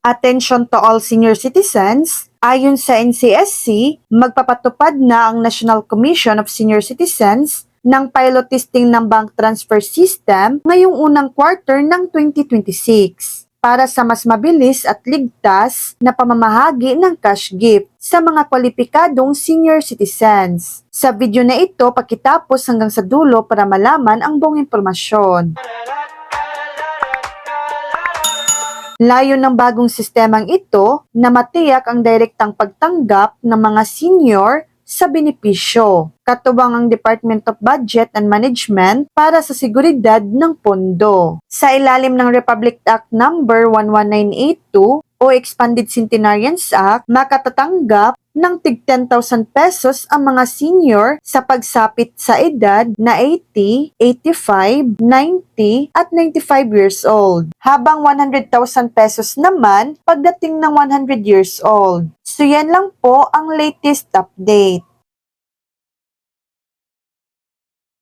Attention to all senior citizens, ayon sa NCSC, magpapatupad na ang National Commission of Senior Citizens ng pilot testing ng bank transfer system ngayong unang quarter ng 2026 para sa mas mabilis at ligtas na pamamahagi ng cash gift sa mga kwalipikadong senior citizens. Sa video na ito, pakitapos hanggang sa dulo para malaman ang buong impormasyon. Layo ng bagong sistemang ito na matiyak ang direktang pagtanggap ng mga senior sa benepisyo, katubang ang Department of Budget and Management para sa seguridad ng pondo. Sa ilalim ng Republic Act No. 11982 o Expanded Centenarians Act, makatatanggap ng tig 10,000 pesos ang mga senior sa pagsapit sa edad na 80, 85, 90 at 95 years old, habang 100,000 pesos naman pagdating ng 100 years old. So yan lang po ang latest update.